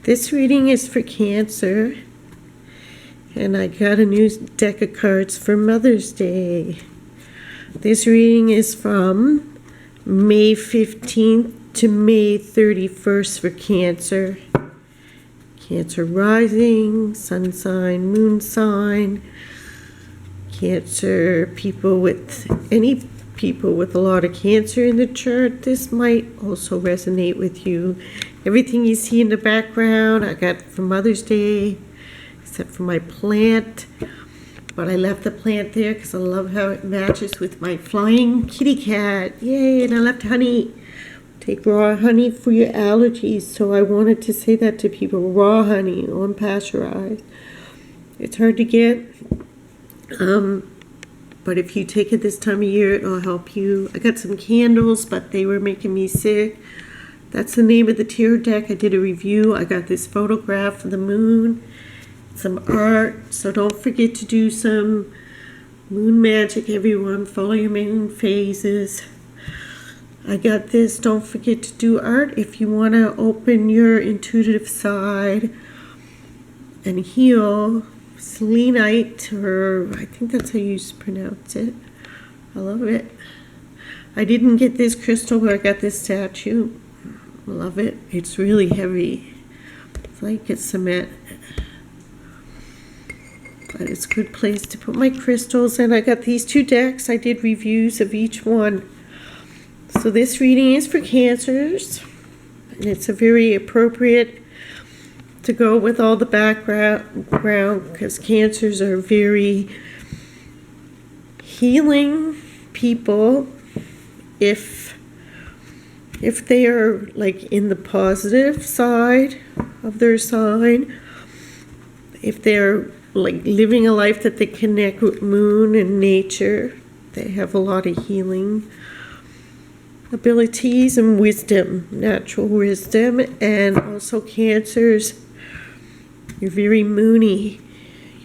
This reading is for Cancer, and I got a new deck of cards for Mother's Day. This reading is from May 15th to May 31st for Cancer. Cancer rising, sun sign, moon sign. Cancer people with any people with a lot of Cancer in the chart, this might also resonate with you. Everything you see in the background I got for Mother's Day, except for my plant. But I left the plant there because I love how it matches with my flying kitty cat. Yay, and I left honey. Take raw honey for your allergies. So I wanted to say that to people. Raw honey, unpasteurized. It's hard to get. But if you take it this time of year, it'll help you. I got some candles, but they were making me sick. That's the name of the tarot deck. I did a review. I got this photograph of the moon, some art. So don't forget to do some moon magic, everyone. Follow your moon phases. I got this. Don't forget to do art if you want to open your intuitive side and heal. Selenite, or I think that's how you pronounce it. I love it. I didn't get this crystal, but I got this statue. Love it. It's really heavy. It's like it's cement. But it's a good place to put my crystals. And I got these two decks. I did reviews of each one. So this reading is for Cancers. And it's a very appropriate to go with all the background because Cancers are very healing people if they are like in the positive side of their sign, if they're like living a life that they connect with moon and nature, they have a lot of healing abilities and wisdom, natural wisdom. And also Cancers, you're very moony,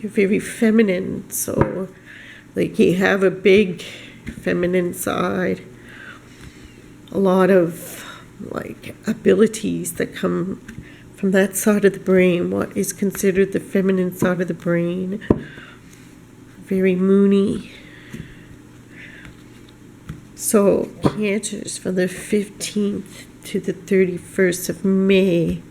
you're very feminine, so like you have a big feminine side, a lot of like abilities that come from that side of the brain, what is considered the feminine side of the brain. Very moony. So Cancers from the 15th to the 31st of May.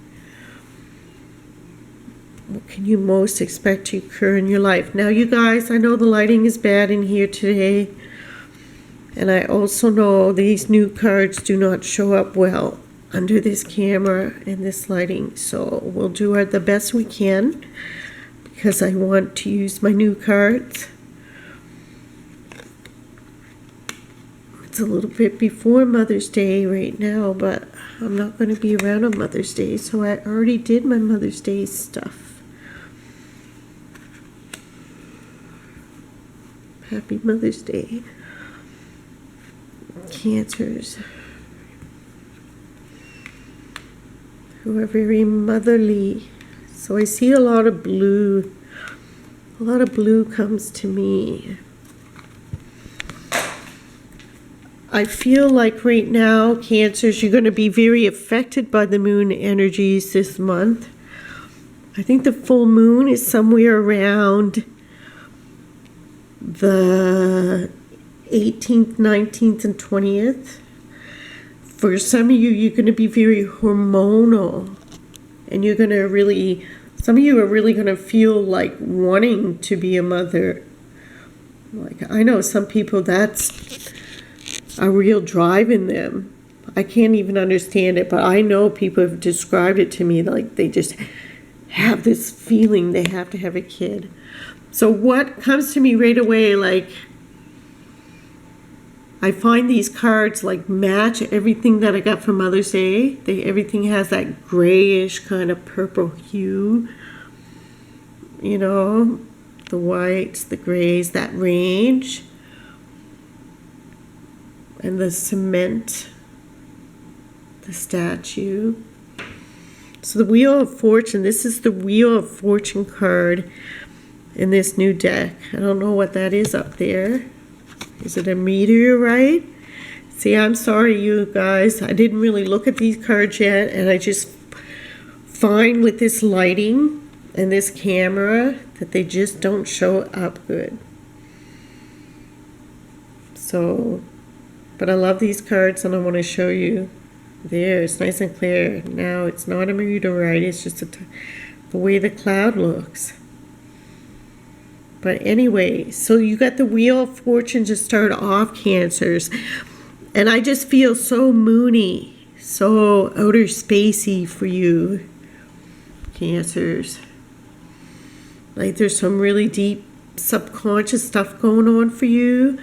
What can you most expect to occur in your life? Now, you guys, I know the lighting is bad in here today. And I also know these new cards do not show up well under this camera and this lighting. So we'll do the best we can because I want to use my new cards. It's a little bit before Mother's Day right now, but I'm not going to be around on Mother's Day. So I already did my Mother's Day stuff. Happy Mother's Day. Cancers who are very motherly. So I see a lot of blue. A lot of blue comes to me. I feel like right now, Cancers, you're going to be very affected by the moon energies this month. I think the full moon is somewhere around the 18th, 19th, and 20th. For some of you, you're going to be very hormonal. And you're going to really, some of you are really going to feel like wanting to be a mother. Like, I know some people, that's a real drive in them. I can't even understand it, but I know people have described it to me like they just have this feeling they have to have a kid. So what comes to me right away, like, I find these cards like match everything that I got for Mother's Day. Everything has that grayish kind of purple hue. You know, the whites, the grays, that range. And the cement, the statue. So the Wheel of Fortune, this is the Wheel of Fortune card in this new deck. I don't know what that is up there. Is it a meteorite? See, I'm sorry, you guys. I didn't really look at these cards yet, and I just find with this lighting and this camera that they just don't show up good. So, but I love these cards and I want to show you. There, it's nice and clear. Now, it's not a meteorite, it's just the way the cloud looks. But anyway, so you got the Wheel of Fortune to start off, Cancers. And I just feel so moony, so outer spacey for you, Cancers. Like there's some really deep subconscious stuff going on for you.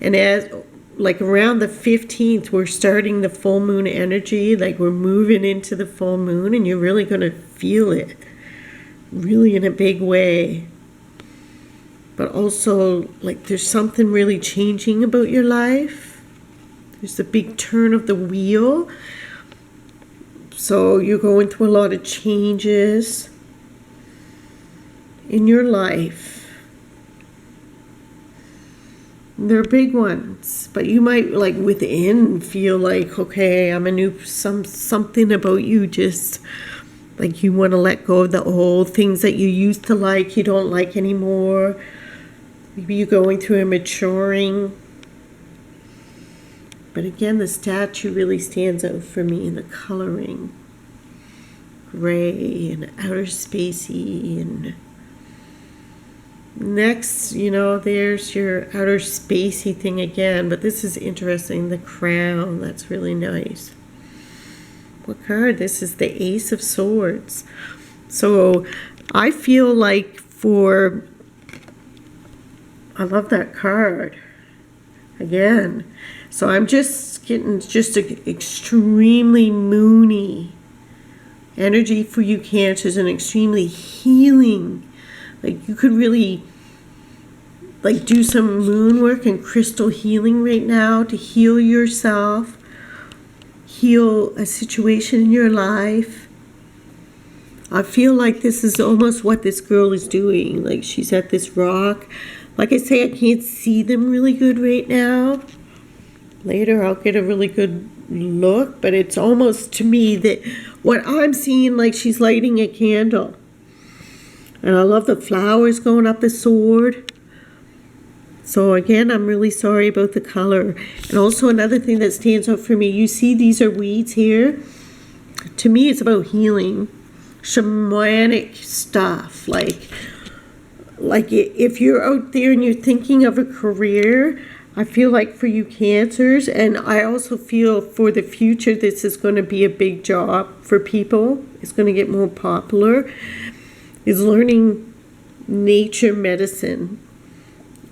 And as like around the 15th, we're starting the full moon energy. Like we're moving into the full moon and you're really going to feel it. Really in a big way. But also like there's something really changing about your life. There's the big turn of the wheel. So you're going through a lot of changes in your life. They're big ones, but you might like within feel like, okay, I'm a new something about you just like you want to let go of the old things that you used to like, you don't like anymore. Maybe you're going through a maturing. But again, the statue really stands out for me in the coloring. Gray and outer spacey. And next, you know, there's your outer spacey thing again. But this is interesting. The crown, that's really nice. What card? This is the Ace of Swords. So I feel like I love that card. Again. So I'm just getting just an extremely moony energy for you, Cancers, and extremely healing. Like you could really like do some moon work and crystal healing right now to heal yourself, heal a situation in your life. I feel like this is almost what this girl is doing. Like she's at this rock. Like I say, I can't see them really good right now. Later I'll get a really good look, but it's almost to me that what I'm seeing, like she's lighting a candle. And I love the flowers going up the sword. So again, I'm really sorry about the color. And also another thing that stands out for me, you see these are weeds here. To me, it's about healing. Shamanic stuff. Like if you're out there and you're thinking of a career, I feel like for you Cancers, and I also feel for the future, this is going to be a big job for people. It's going to get more popular. Is learning nature medicine,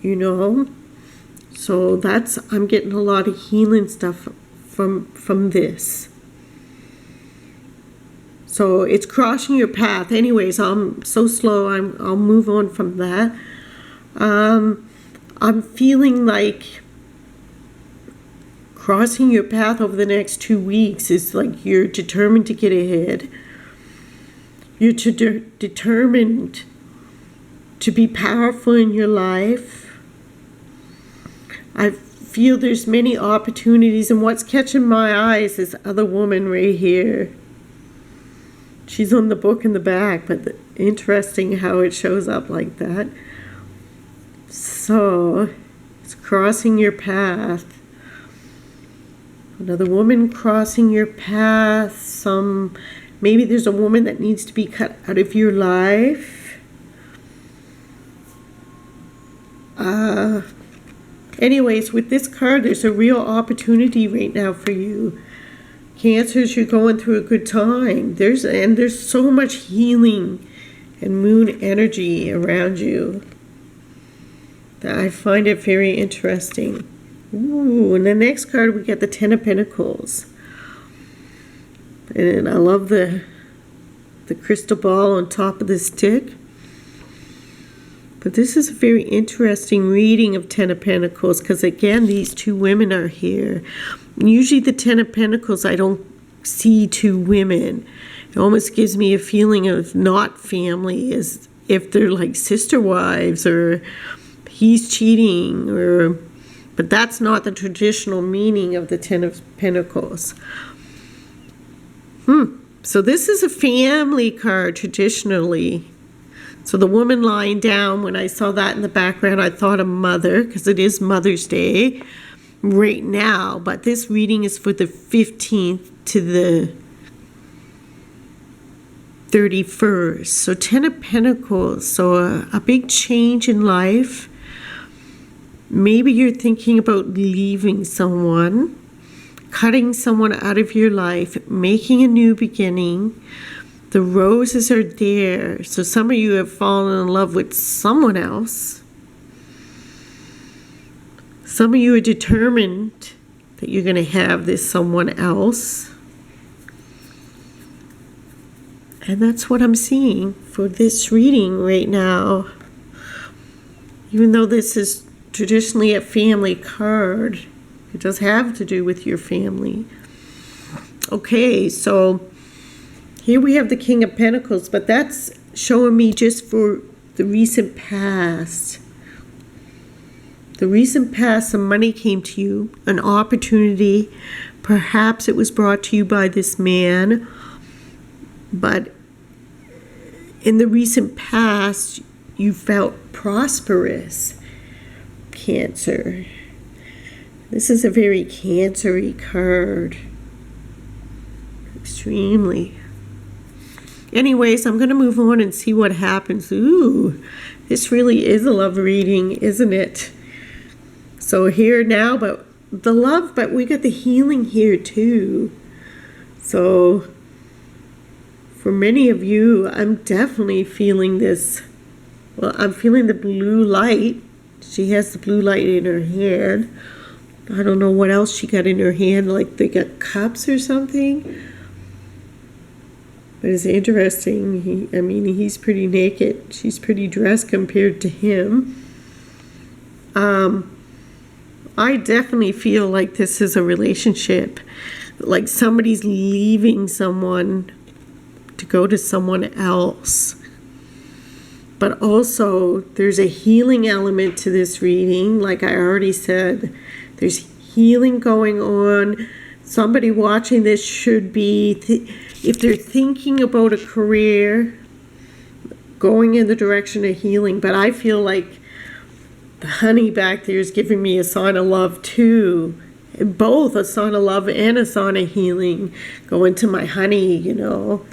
you know. So I'm getting a lot of healing stuff from this. So it's crossing your path. Anyways, I'm so slow. I'll move on from that. I'm feeling like crossing your path over the next 2 weeks is like you're determined to get ahead. You're determined to be powerful in your life. I feel there's many opportunities, and what's catching my eye is this other woman right here. She's on the book in the back, but interesting how it shows up like that. So, it's crossing your path. Another woman crossing your path. Maybe there's a woman that needs to be cut out of your life. Anyways, with this card, there's a real opportunity right now for you. Cancers, you're going through a good time. There's so much healing and moon energy around you. I find it very interesting. Ooh, and the next card we get the Ten of Pentacles. And I love the crystal ball on top of the stick. But this is a very interesting reading of Ten of Pentacles because again, these two women are here. Usually the Ten of Pentacles, I don't see two women. It almost gives me a feeling of not family, as if they're like sister wives or he's cheating, but that's not the traditional meaning of the Ten of Pentacles. So this is a family card traditionally. So the woman lying down, when I saw that in the background, I thought of mother, because it is Mother's Day right now. But this reading is for the 15th to the 31st. So 10 of Pentacles. So a big change in life. Maybe you're thinking about leaving someone, cutting someone out of your life, making a new beginning. The roses are there. So some of you have fallen in love with someone else. Some of you are determined that you're going to have this someone else. And that's what I'm seeing for this reading right now. Even though this is traditionally a family card, it does have to do with your family. Okay, so here we have the King of Pentacles, but that's showing me just for the recent past. The recent past, some money came to you, an opportunity. Perhaps it was brought to you by this man, but in the recent past, you felt prosperous. Cancer. This is a very Cancer-y card. Extremely. Anyways, I'm going to move on and see what happens. Ooh, this really is a love reading, isn't it? So here now, but the love, but we got the healing here too. So for many of you, I'm definitely feeling this. Well, I'm feeling the blue light. She has the blue light in her hand. I don't know what else she got in her hand, like they got cups or something. But it's interesting. He's pretty naked. She's pretty dressed compared to him. I definitely feel like this is a relationship. Like somebody's leaving someone to go to someone else. But also, there's a healing element to this reading. Like I already said, there's healing going on. Somebody watching this should be, if they're thinking about a career, going in the direction of healing. But I feel like the honey back there is giving me a sign of love too. Both a sign of love and a sign of healing. Go into my honey, you know.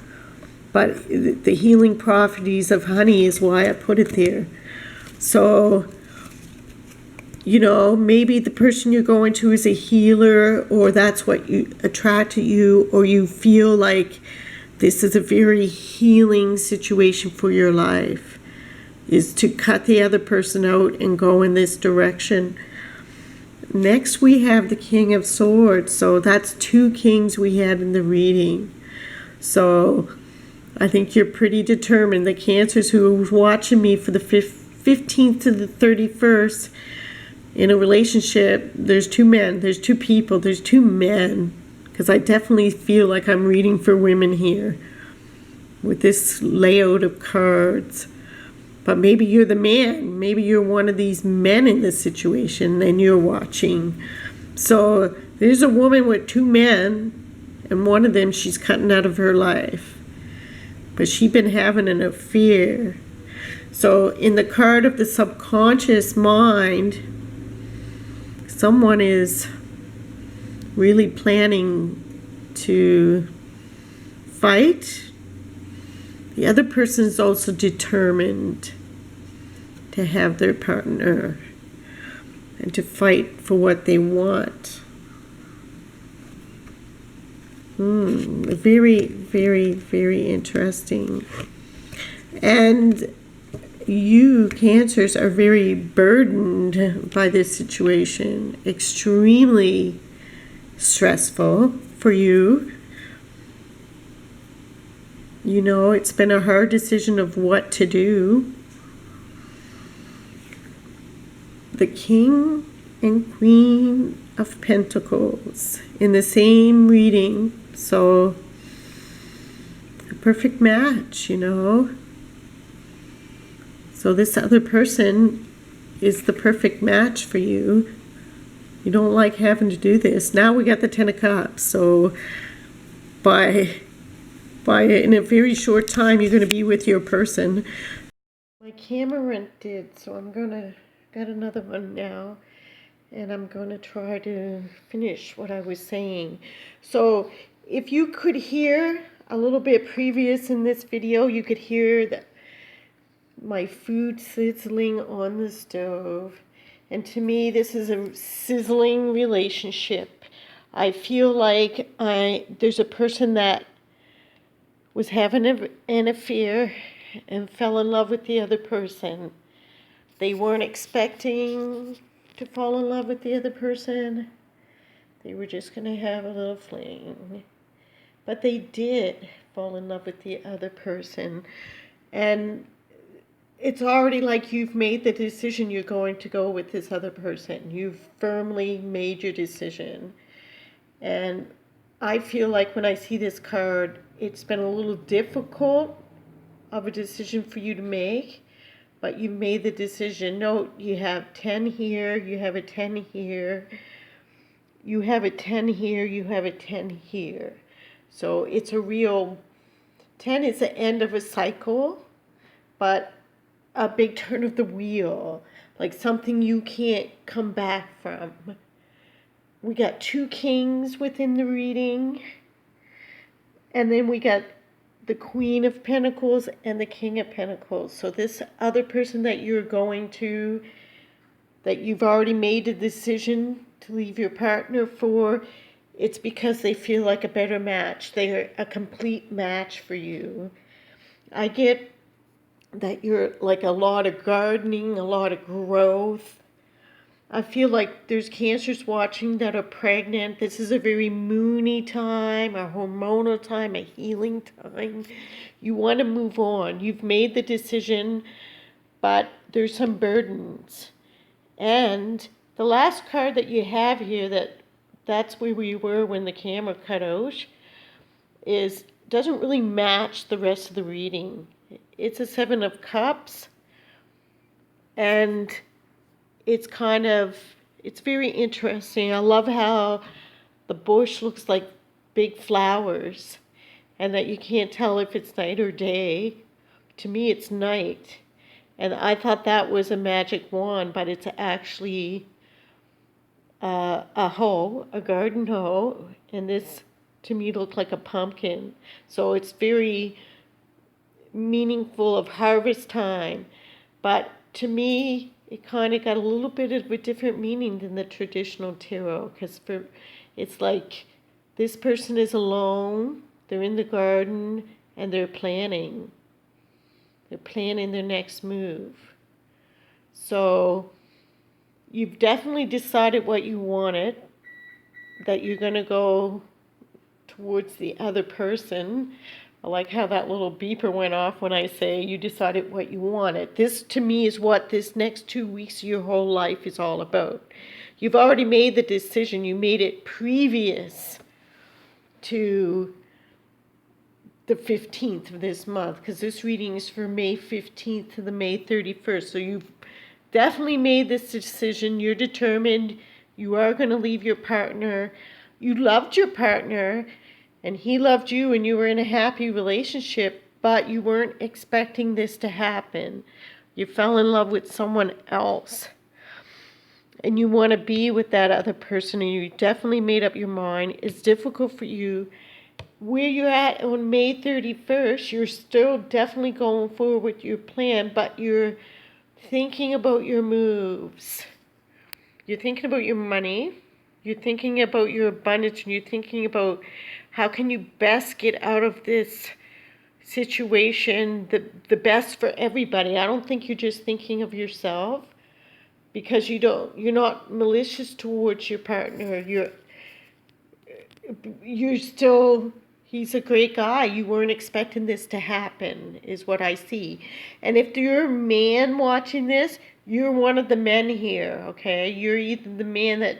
But the healing properties of honey is why I put it there. So, you know, maybe the person you're going to is a healer, or that's what attracted you, or you feel like this is a very healing situation for your life, is to cut the other person out and go in this direction. Next we have the King of Swords. So that's two kings we had in the reading. So I think you're pretty determined. The Cancers who are watching me for the 15th to the 31st, in a relationship, there's two men, there's two people, there's two men, because I definitely feel like I'm reading for women here with this layout of cards. But maybe you're the man, maybe you're one of these men in this situation and you're watching. So there's a woman with two men, and one of them she's cutting out of her life. But she's been having an affair. So in the card of the subconscious mind, someone is really planning to fight. The other person is also determined to have their partner and to fight for what they want. Very, very, very interesting. And you, Cancers, are very burdened by this situation. Extremely stressful for you. You know, it's been a hard decision of what to do. The King and Queen of Pentacles in the same reading. So, a perfect match, you know. So this other person is the perfect match for you. You don't like having to do this. Now we got the Ten of Cups. So by by in a very short time you're going to be with your person. My camera did, so I'm gonna got another one now, and I'm gonna try to finish what I was saying. So if you could hear a little bit previous in this video, you could hear that my food sizzling on the stove. And to me, this is a sizzling relationship. I feel like there's a person that was having an affair and fell in love with the other person. They weren't expecting to fall in love with the other person. They were just going to have a little fling. But they did fall in love with the other person. And it's already like you've made the decision you're going to go with this other person. You've firmly made your decision. And I feel like when I see this card, it's been a little difficult of a decision for you to make, but you made the decision. Note, you have 10 here, you have a 10 here, you have a 10 here, you have a 10 here. So it's a real, 10 is the end of a cycle, but a big turn of the wheel, like something you can't come back from. We got 2 kings within the reading, and then we got the Queen of Pentacles and the King of Pentacles. So this other person that you're going to, that you've already made a decision to leave your partner for, it's because they feel like a better match. They're a complete match for you. I get that you're like a lot of gardening, a lot of growth. I feel like there's Cancers watching that are pregnant. This is a very moony time, a hormonal time, a healing time. You want to move on. You've made the decision, but there's some burdens. And the last card that you have here, that's where we were when the camera cut out, doesn't really match the rest of the reading. It's a 7 of Cups, and it's very interesting. I love how the bush looks like big flowers, and that you can't tell if it's night or day. To me, it's night. And I thought that was a magic wand, but it's actually a hoe, a garden hoe, and this to me looked like a pumpkin. So it's very meaningful of harvest time, but to me it kind of got a little bit of a different meaning than the traditional tarot, because it's like this person is alone, they're in the garden, and they're planning their next move. So you've definitely decided what you wanted, that you're going to go towards the other person. I like how that little beeper went off when I say you decided what you wanted. This, to me, is what this next 2 weeks of your whole life is all about. You've already made the decision. You made it previous to the 15th of this month, because this reading is for May 15th to the May 31st. So you've definitely made this decision. You're determined. You are going to leave your partner. You loved your partner, and he loved you, and you were in a happy relationship, but you weren't expecting this to happen. You fell in love with someone else, and you want to be with that other person, and you definitely made up your mind. It's difficult for you. Where you're at on May 31st, you're still definitely going forward with your plan, but you're thinking about your moves. You're thinking about your money. You're thinking about your abundance, and you're thinking about how can you best get out of this situation the best for everybody. I don't think you're just thinking of yourself, because you're not malicious towards your partner. You're still, he's a great guy. You weren't expecting this to happen, is what I see. And if you're a man watching this, you're one of the men here, okay? You're either the man that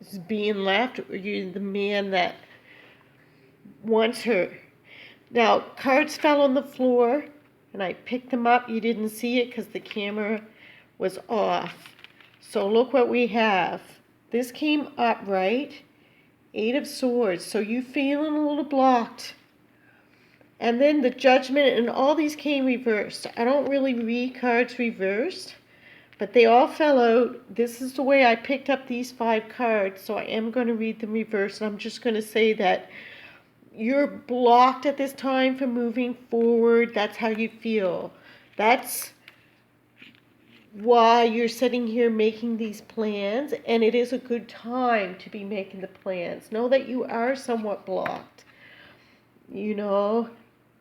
is being left, or you're the man that wants her. Now, cards fell on the floor, and I picked them up. You didn't see it because the camera was off. So look what we have. This came upright, 8 of Swords. So you're feeling a little blocked. And then the Judgment, and all these came reversed. I don't really read cards reversed, but they all fell out. This is the way I picked up these 5 cards, so I am going to read them reversed. And I'm just going to say that you're blocked at this time from moving forward. That's how you feel. That's why you're sitting here making these plans, and it is a good time to be making the plans. Know that you are somewhat blocked. You know,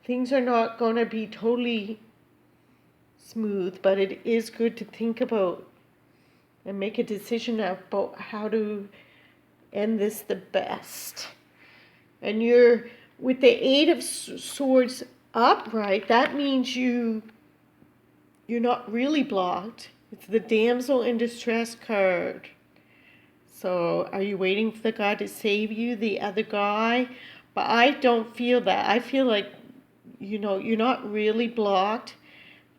things are not going to be totally smooth, but it is good to think about and make a decision about how to end this the best. And you're with the 8 of Swords upright, that means you're not really blocked. It's the Damsel in Distress card. So are you waiting for the God to save you, the other guy? But I don't feel that. I feel like, you're not really blocked.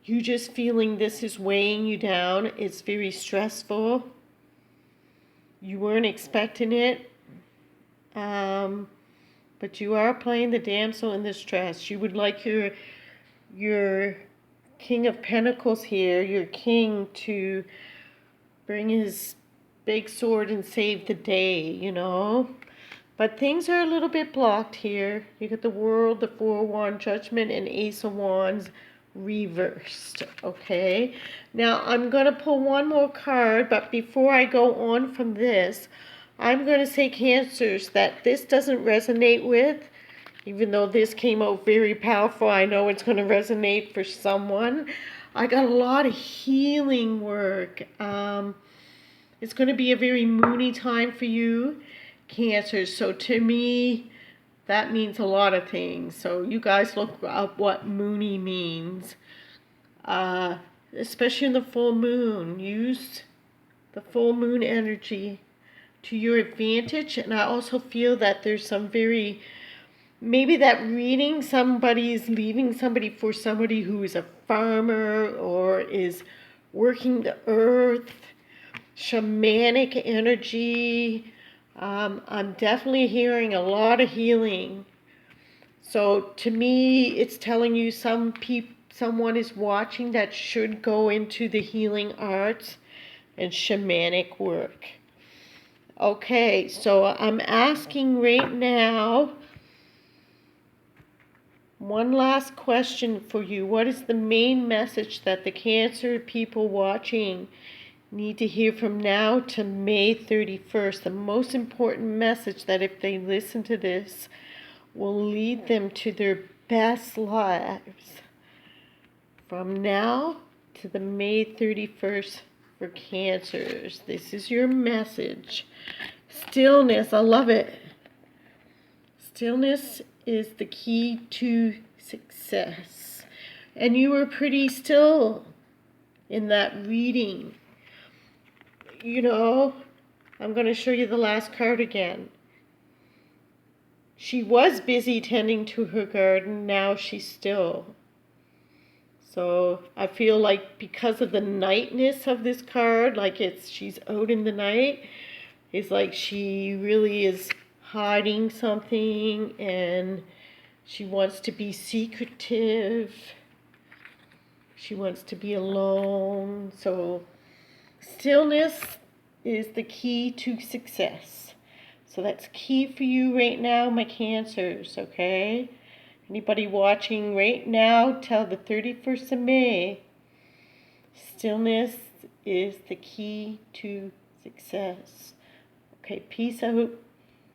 You just feeling this is weighing you down. It's very stressful. You weren't expecting it. But you are playing the damsel in distress. You would like your King of Pentacles here, your king, to bring his big sword and save the day, But things are a little bit blocked here. You got the World, the Four of Wands, Judgment, and Ace of Wands reversed, okay? Now, I'm going to pull one more card, but before I go on from this, I'm going to say, Cancers, that this doesn't resonate with, even though this came out very powerful. I know it's going to resonate for someone. I got a lot of healing work. It's going to be a very moony time for you, Cancers. So to me, that means a lot of things. So you guys look up what moony means. Especially in the full moon. Use the full moon energy to your advantage. And I also feel that there's some maybe that reading, somebody is leaving somebody for somebody who is a farmer or is working the earth. Shamanic energy. I'm definitely hearing a lot of healing. So to me, it's telling you someone is watching that should go into the healing arts and shamanic work. Okay, so I'm asking right now one last question for you. What is the main message that the Cancer people watching need to hear from now to May 31st? The most important message that if they listen to this will lead them to their best lives from now to the May 31st for Cancers. This is your message. Stillness, I love it. Stillness is the key to success. And you were pretty still in that reading. I'm going to show you the last card again. She was busy tending to her garden, now she's still. So I feel like because of the nightness of this card, like she's out in the night, it's like she really is hiding something and she wants to be secretive. She wants to be alone. So stillness is the key to success. So that's key for you right now, my Cancers, okay? Anybody watching right now till the 31st of May, stillness is the key to success. Okay, peace out.